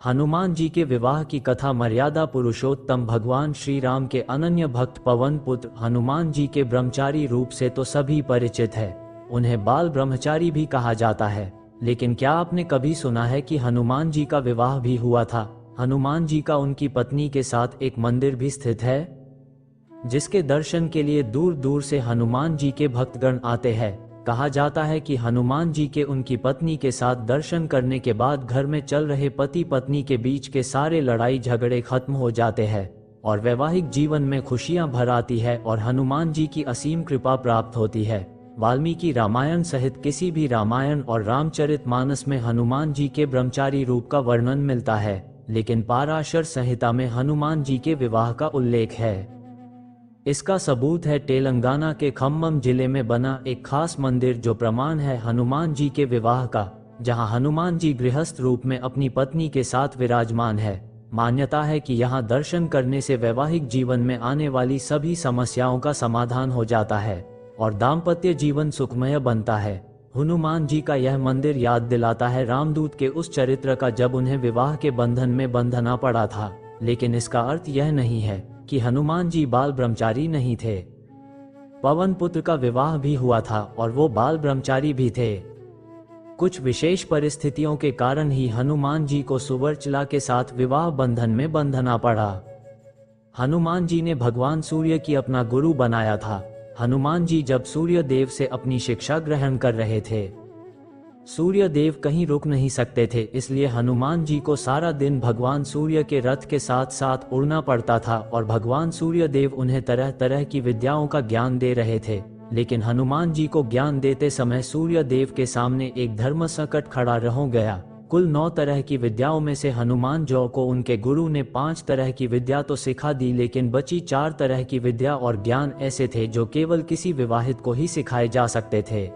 हनुमान जी के विवाह की कथा। मर्यादा पुरुषोत्तम भगवान श्री राम के अनन्य भक्त पवन पुत्र हनुमान जी के ब्रह्मचारी रूप से तो सभी परिचित है। उन्हें बाल ब्रह्मचारी भी कहा जाता है। लेकिन क्या आपने कभी सुना है कि हनुमान जी का विवाह भी हुआ था? हनुमान जी का उनकी पत्नी के साथ एक मंदिर भी स्थित है, जिसके दर्शन के लिए दूर दूर से हनुमान जी के भक्तगण आते हैं। कहा जाता है कि हनुमान जी के उनकी पत्नी के साथ दर्शन करने के बाद घर में चल रहे पति पत्नी के बीच के सारे लड़ाई झगड़े खत्म हो जाते हैं और वैवाहिक जीवन में खुशियां भर आती है और हनुमान जी की असीम कृपा प्राप्त होती है। वाल्मीकि रामायण सहित किसी भी रामायण और रामचरितमानस में हनुमान जी के ब्रह्मचारी रूप का वर्णन मिलता है, लेकिन पाराशर संहिता में हनुमान जी के विवाह का उल्लेख है। इसका सबूत है तेलंगाना के खम्मम जिले में बना एक खास मंदिर, जो प्रमाण है हनुमान जी के विवाह का, जहां हनुमान जी गृहस्थ रूप में अपनी पत्नी के साथ विराजमान है। मान्यता है कि यहां दर्शन करने से वैवाहिक जीवन में आने वाली सभी समस्याओं का समाधान हो जाता है और दाम्पत्य जीवन सुखमय बनता है। हनुमान जी का यह मंदिर याद दिलाता है रामदूत के उस चरित्र का जब उन्हें विवाह के बंधन में बंधना पड़ा था। लेकिन इसका अर्थ यह नहीं है कि हनुमान जी बाल ब्रह्मचारी नहीं थे। पवन पुत्र का विवाह भी हुआ था और वो बाल ब्रह्मचारी भी थे। कुछ विशेष परिस्थितियों के कारण ही हनुमान जी को सुवर्चला के साथ विवाह बंधन में बंधना पड़ा। हनुमान जी ने भगवान सूर्य की अपना गुरु बनाया था। हनुमान जी जब सूर्य देव से अपनी शिक्षा ग्रहण कर रहे थे, सूर्य देव कहीं रुक नहीं सकते थे, इसलिए हनुमान जी को सारा दिन भगवान सूर्य के रथ के साथ साथ उड़ना पड़ता था और भगवान सूर्य देव उन्हें तरह तरह की विद्याओं का ज्ञान दे रहे थे। लेकिन हनुमान जी को ज्ञान देते समय सूर्य देव के सामने एक धर्म संकट खड़ा रह गया। कुल 9 तरह की विद्याओं में से हनुमान जी को उनके गुरु ने 5 तरह की विद्या तो सिखा दी, लेकिन बची 4 तरह की विद्या और ज्ञान ऐसे थे जो केवल किसी विवाहित को ही सिखाए जा सकते थे।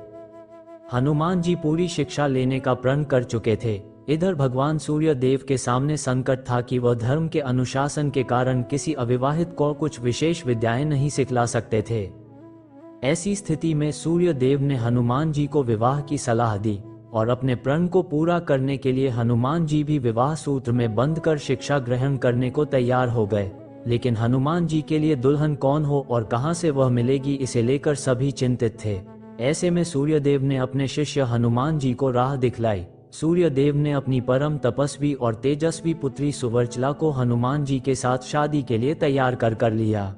हनुमान जी पूरी शिक्षा लेने का प्रण कर चुके थे। इधर भगवान सूर्य देव के सामने संकट था कि वह धर्म के अनुशासन के कारण किसी अविवाहित को कुछ विशेष विद्याएं नहीं सिखला सकते थे। ऐसी स्थिति में सूर्य देव ने हनुमान जी को विवाह की सलाह दी और अपने प्रण को पूरा करने के लिए हनुमान जी भी विवाह सूत्र में बंधकर शिक्षा ग्रहण करने को तैयार हो गए। लेकिन हनुमान जी के लिए दुल्हन कौन हो और कहां से वह मिलेगी, इसे लेकर सभी चिंतित थे। ऐसे में सूर्यदेव ने अपने शिष्य हनुमान जी को राह दिखलाई। सूर्यदेव ने अपनी परम तपस्वी और तेजस्वी पुत्री सुवर्चला को हनुमान जी के साथ शादी के लिए तैयार कर लिया।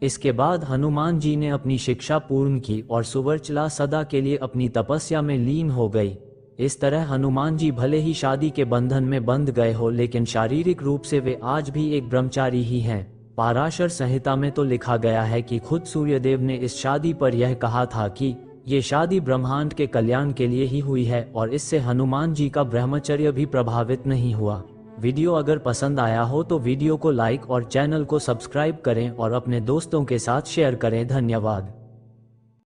इसके बाद हनुमान जी ने अपनी शिक्षा पूर्ण की और सुवर्चला सदा के लिए अपनी तपस्या में लीन हो गई। इस तरह हनुमान जी भले ही शादी के बंधन में बंध गए हो, लेकिन शारीरिक रूप से वे आज भी एक ब्रह्मचारी ही हैं। पाराशर संहिता में तो लिखा गया है कि खुद सूर्यदेव ने इस शादी पर यह कहा था कि ये शादी ब्रह्मांड के कल्याण के लिए ही हुई है और इससे हनुमान जी का ब्रह्मचर्य भी प्रभावित नहीं हुआ। वीडियो अगर पसंद आया हो तो वीडियो को लाइक और चैनल को सब्सक्राइब करें और अपने दोस्तों के साथ शेयर करें। धन्यवाद।